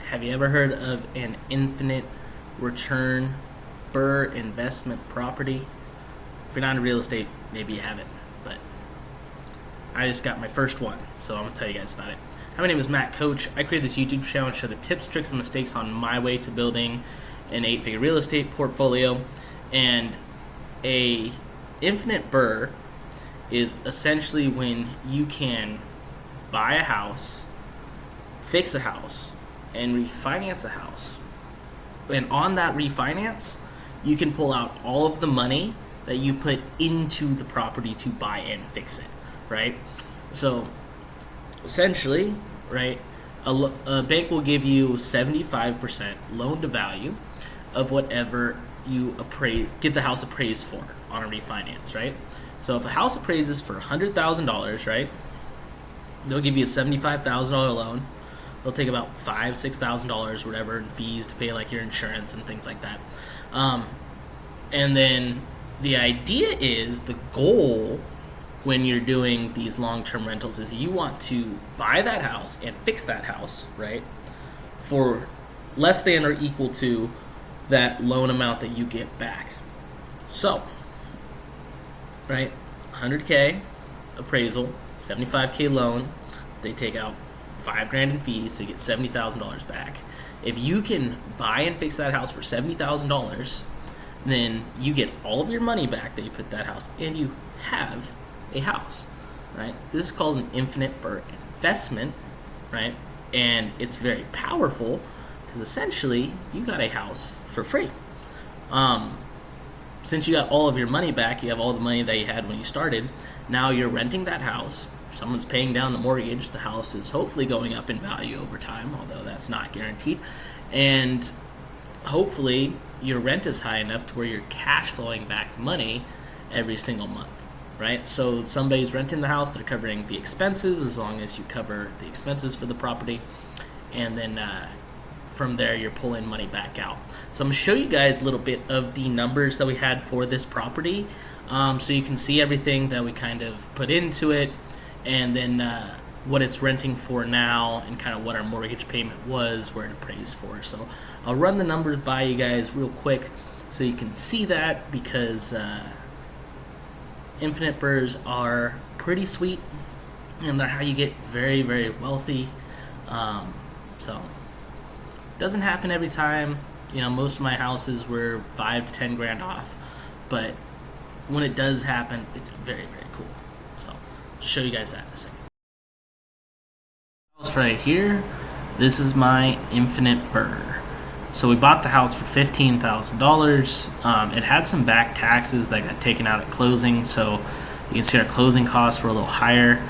Have you ever heard of an infinite return BRRRR investment property? If you're not in real estate, maybe you haven't, but I just got my first one, so I'm going to tell you guys about it. Hi, my name is Matt Coach. I created this YouTube channel to show the tips, tricks, and mistakes on my way to building an 8-figure real estate portfolio. And a infinite BRRRR is essentially when you can buy a house, fix a house, and refinance a house. And on that refinance, you can pull out all of the money that you put into the property to buy and fix it, right? So essentially, right, a bank will give you 75% loan to value of whatever you get the house appraised for on a refinance, right? So if a house appraises for $100,000, right, they'll give you a $75,000 loan. They'll take about $5,000-$6,000, whatever, in fees to pay like your insurance and things like that. And then the idea is, the goal when you're doing these long-term rentals is you want to buy that house and fix that house, right, for less than or equal to that loan amount that you get back. So, right, 100K appraisal, 75K loan, they take out $5,000 in fees, so you get $70,000 back. If you can buy and fix that house for $70,000, then you get all of your money back that you put that house, and you have a house, right? This is called an infinite BRRRR investment, right? And it's very powerful because essentially you got a house for free. Since you got all of your money back, you have all the money that you had when you started. Now you're renting that house. Someone's paying down the mortgage. The house is hopefully going up in value over time, although that's not guaranteed. And hopefully your rent is high enough to where you're cash flowing back money every single month, right? So somebody's renting the house, they're covering the expenses as long as you cover the expenses for the property. And then from there, you're pulling money back out. So I'm going to show you guys a little bit of the numbers that we had for this property, so you can see everything that we kind of put into it, and then what it's renting for now, and kind of what our mortgage payment was, where it appraised for. So I'll run the numbers by you guys real quick so you can see that, because infinite BRRRRs are pretty sweet, and they're how you get very, very wealthy. So it doesn't happen every time. You know, most of my houses were $5,000 to $10,000 off, but when it does happen, it's very, very cool. So I'll show you guys that in a second. House right here, this is my infinite BRRRR. So we bought the house for $15,000. It had some back taxes that got taken out at closing, so you can see our closing costs were a little higher,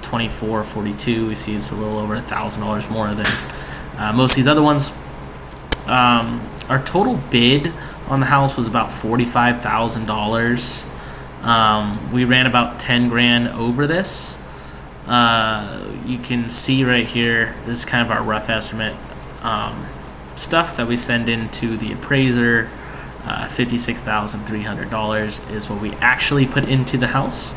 $24.42. We see it's a little over $1,000 more than most of these other ones. Our total bid on the house was about $45,000. We ran about $10,000 over this. You can see right here, this is kind of our rough estimate. Stuff that we send into the appraiser, $56,300 is what we actually put into the house.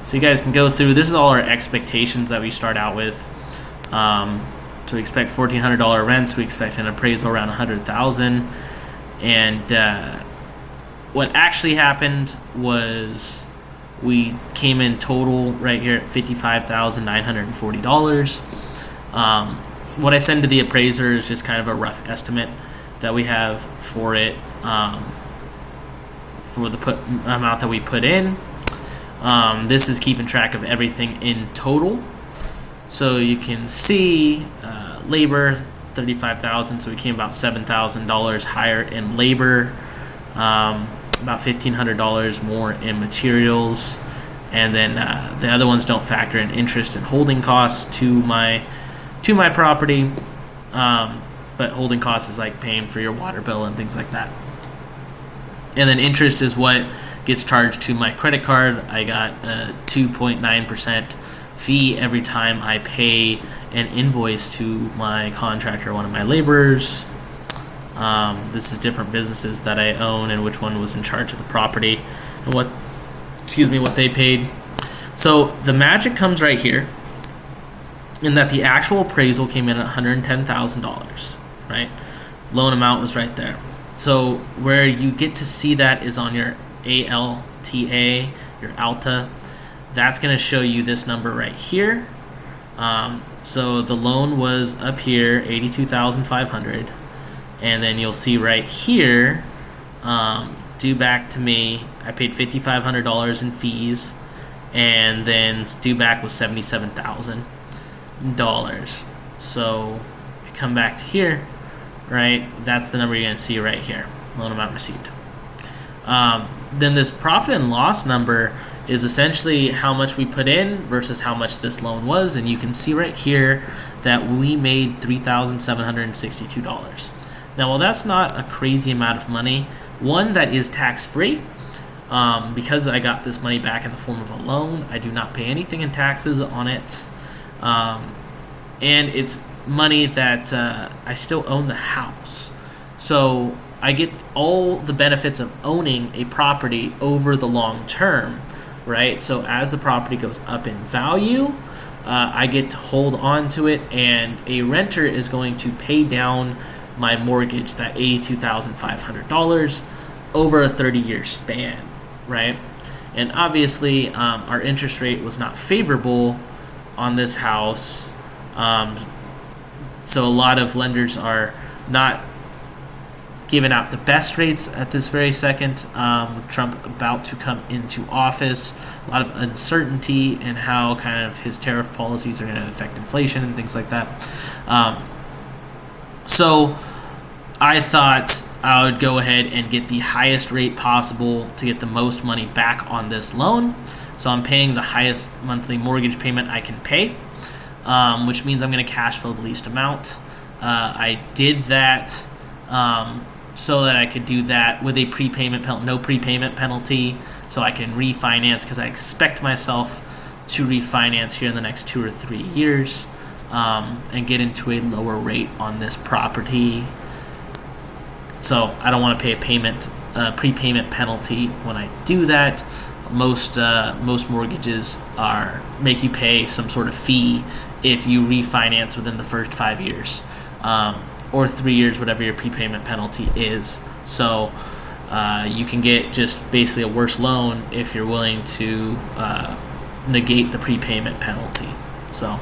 So you guys can go through, this is all our expectations that we start out with. So we expect $1,400 rents, we expect an appraisal around $100,000, and what actually happened was we came in total right here at $55,940. What I send to the appraiser is just kind of a rough estimate that we have for it, for the amount that we put in. This is keeping track of everything in total. So you can see labor, $35,000, so we came about $7,000 higher in labor, about $1,500 more in materials, and then the other ones don't factor in interest and holding costs to my property, but holding costs is like paying for your water bill and things like that. And then interest is what gets charged to my credit card. I got a 2.9% fee every time I pay an invoice to my contractor, one of my laborers. This is different businesses that I own and which one was in charge of the property and what they paid. So the magic comes right here in that the actual appraisal came in at $110,000, right? Loan amount was right there. So where you get to see that is on your ALTA, your ALTA. That's going to show you this number right here. So the loan was up here, $82,500, and then you'll see right here, due back to me, I paid $5,500 in fees, and then due back was $77,000. So if you come back to here, right, that's the number you're going to see right here, loan amount received. Then this profit and loss number is essentially how much we put in versus how much this loan was, and you can see right here that we made $3,762. Now, while that's not a crazy amount of money, one, that is tax-free. Because I got this money back in the form of a loan, I do not pay anything in taxes on it, and it's money that I still own the house. So I get all the benefits of owning a property over the long term, right? So as the property goes up in value, I get to hold on to it, and a renter is going to pay down my mortgage, that $82,500, over a 30-year span, right? And obviously, our interest rate was not favorable on this house, so a lot of lenders are not giving out the best rates at this very second. Trump about to come into office, a lot of uncertainty in how kind of his tariff policies are going to affect inflation and things like that. So I thought I would go ahead and get the highest rate possible to get the most money back on this loan. So I'm paying the highest monthly mortgage payment I can pay, which means I'm going to cash flow the least amount. I did that so that I could do that with a no prepayment penalty, so I can refinance, because I expect myself to refinance here in the next 2 or 3 years, and get into a lower rate on this property. So I don't want to pay a prepayment penalty when I do that. Most mortgages make you pay some sort of fee if you refinance within the first 5 years, or 3 years, whatever your prepayment penalty is. So you can get just basically a worse loan if you're willing to negate the prepayment penalty. So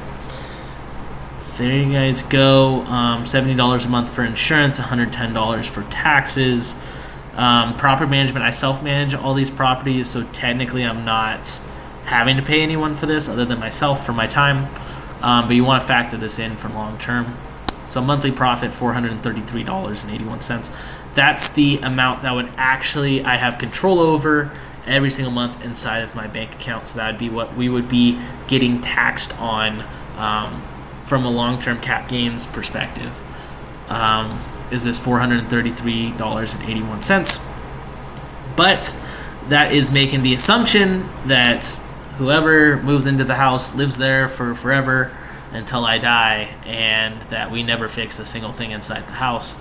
there you guys go. $70 a month for insurance, $110 for taxes. Property management, I self-manage all these properties, so technically I'm not having to pay anyone for this other than myself for my time. But you want to factor this in for long term. So monthly profit, $433.81. That's the amount that would actually I have control over every single month inside of my bank account. So that would be what we would be getting taxed on from a long-term cap gains perspective. Is this $433.81. But that is making the assumption that whoever moves into the house lives there for forever until I die, and that we never fixed a single thing inside the house,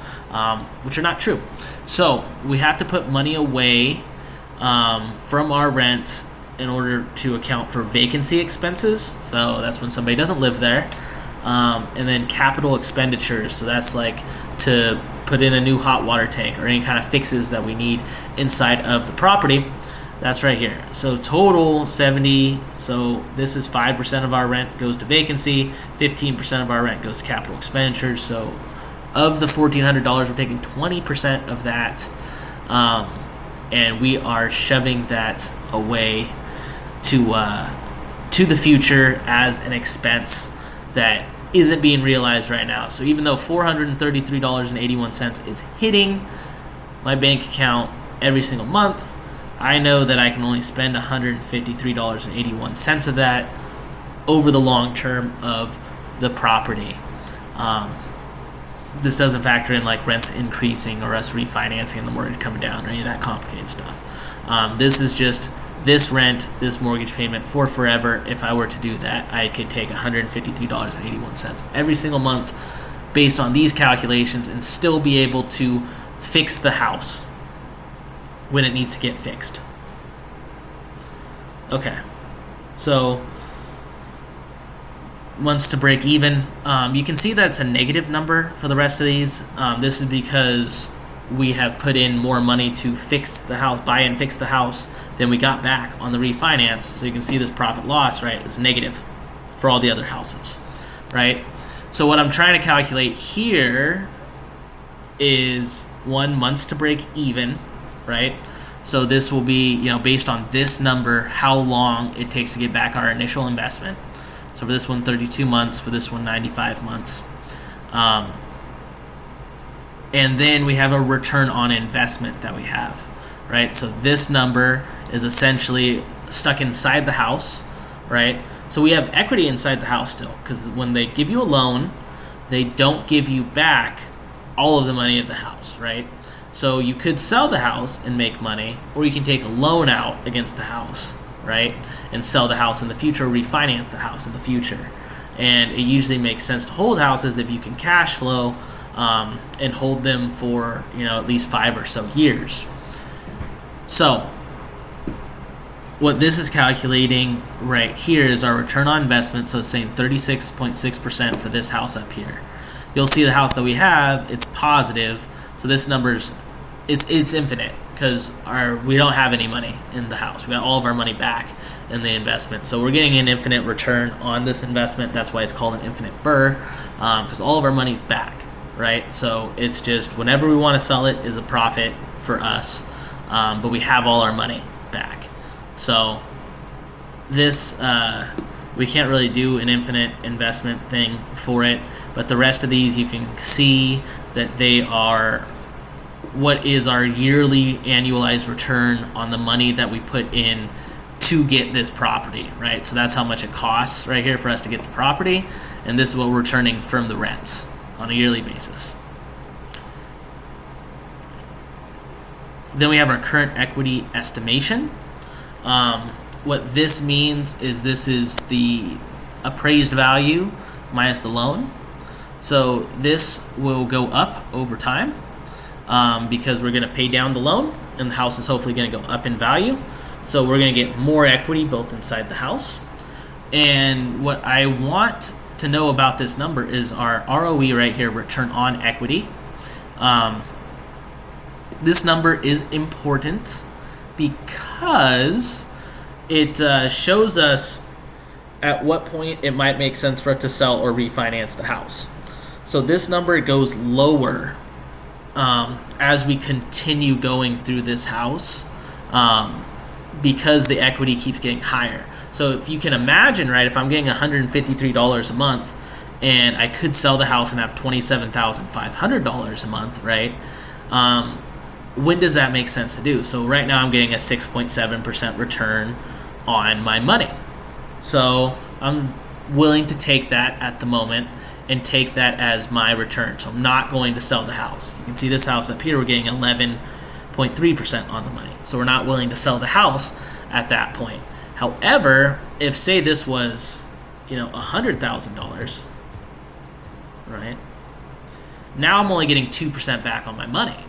which are not true. So we have to put money away from our rent in order to account for vacancy expenses. So that's when somebody doesn't live there. And then capital expenditures. So that's like to put in a new hot water tank or any kind of fixes that we need inside of the property. That's right here. So total 70. So this is 5% of our rent goes to vacancy. 15% of our rent goes to capital expenditures. So of the $1,400, we're taking 20% of that, and we are shoving that away to the future as an expense that isn't being realized right now. So even though $433.81 is hitting my bank account every single month, I know that I can only spend $153.81 of that over the long term of the property. This doesn't factor in like rents increasing or us refinancing and the mortgage coming down or any of that complicated stuff. This is just this rent, this mortgage payment for forever. If I were to do that, I could take $153.81 every single month based on these calculations and still be able to fix the house when it needs to get fixed. Okay, So months to break even. You can see that's a negative number for the rest of these. This is because we have put in more money to fix the house, buy and fix the house, than we got back on the refinance. So you can see this profit loss, right, is negative for all the other houses, right? So what I'm trying to calculate here is 1 months to break even, right? So this will be, based on this number, how long it takes to get back our initial investment. So for this one, 32 months. For this one, 95 months. And then we have a return on investment that we have, right? So this number is essentially stuck inside the house, right? So we have equity inside the house still, because when they give you a loan, they don't give you back all of the money of the house, right? So you could sell the house and make money, or you can take a loan out against the house, right? And sell the house in the future, or refinance the house in the future. And it usually makes sense to hold houses if you can cash flow and hold them for at least 5 or so years. So what this is calculating right here is our return on investment. So it's saying 36.6% for this house up here. You'll see the house that we have, it's positive. So this number's it's infinite, because we don't have any money in the house. We got all of our money back in the investment. So we're getting an infinite return on this investment. That's why it's called an infinite BRRRR, because all of our money's back, right? So it's just whenever we want to sell it is a profit for us, but we have all our money back. So this, we can't really do an infinite investment thing for it, but the rest of these you can see that they are what is our yearly annualized return on the money that we put in to get this property, right? So that's how much it costs right here for us to get the property, and this is what we're returning from the rents on a yearly basis. Then we have our current equity estimation. What this means is this is the appraised value minus the loan. So this will go up over time because we're going to pay down the loan, and the house is hopefully going to go up in value. So we're going to get more equity built inside the house. And what I want to know about this number is our ROE right here, return on equity. This number is important because it shows us at what point it might make sense for it to sell or refinance the house. So this number goes lower as we continue going through this house because the equity keeps getting higher. So if you can imagine, right, if I'm getting $153 a month and I could sell the house and have $27,500 a month, right? When does that make sense to do? So right now I'm getting a 6.7% return on my money. So I'm willing to take that at the moment and take that as my return. So I'm not going to sell the house. You can see this house up here, we're getting 11.3% on the money. So we're not willing to sell the house at that point. However, if say this was, $100,000, right? Now I'm only getting 2% back on my money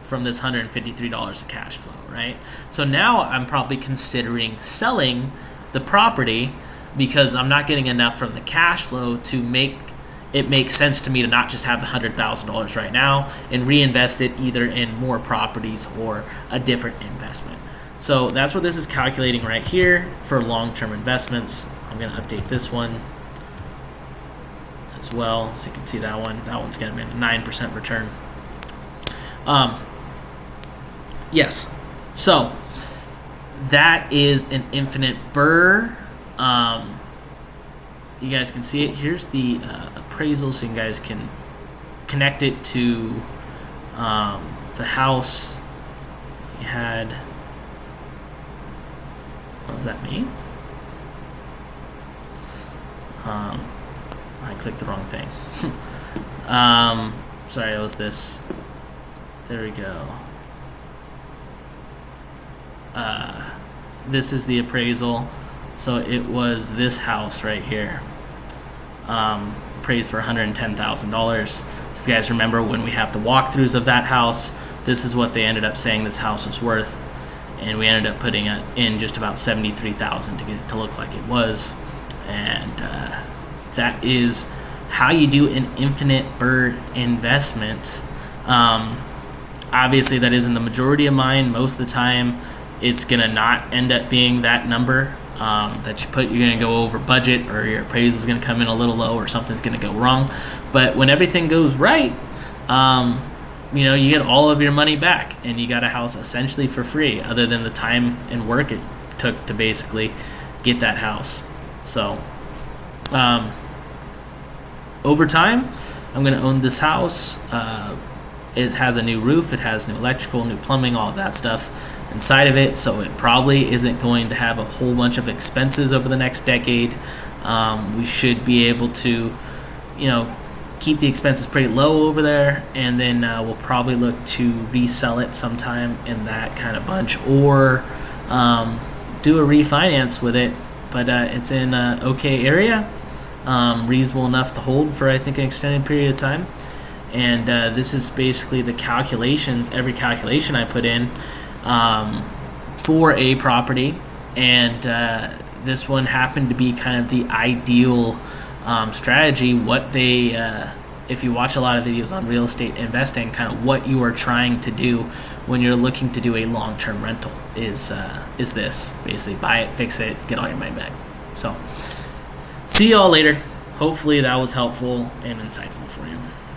from this $153 of cash flow, right? So now I'm probably considering selling the property because I'm not getting enough from the cash flow to make it make sense to me to not just have the $100,000 right now and reinvest it either in more properties or a different investment. So that's what this is calculating right here for long-term investments. I'm going to update this one as well so you can see that one. That one's going to be a 9% return. Yes, so that is an infinite BRRRR. You guys can see it. Here's the appraisal, so you guys can connect it to the house. You had, what does that mean? I clicked the wrong thing. Sorry, it was this. There we go. This is the appraisal. So it was this house right here, appraised for $110,000. So if you guys remember when we have the walkthroughs of that house, this is what they ended up saying this house was worth. and we ended up putting in just about $73,000 to get it to look like it was. And that is how you do an infinite BRRRR investment. Obviously, that isn't the majority of mine. Most of the time, it's gonna not end up being that number that you put. You're gonna go over budget, or your appraisal is gonna come in a little low, or something's gonna go wrong. But when everything goes right, you get all of your money back, and you got a house essentially for free, other than the time and work it took to basically get that house. So over time, I'm going to own this house. It has a new roof, it has new electrical, new plumbing, all of that stuff inside of it, so it probably isn't going to have a whole bunch of expenses over the next decade. We should be able to, keep the expenses pretty low over there, and then we'll probably look to resell it sometime in that kind of bunch, or do a refinance with it. But it's in an okay area, reasonable enough to hold for, I think, an extended period of time. And this is basically the calculations, every calculation I put in for a property, and this one happened to be kind of the ideal strategy. What they, if you watch a lot of videos on real estate investing, kind of what you are trying to do when you're looking to do a long-term rental is this. Basically, buy it, fix it, get all your money back. So, see y'all later. Hopefully that was helpful and insightful for you.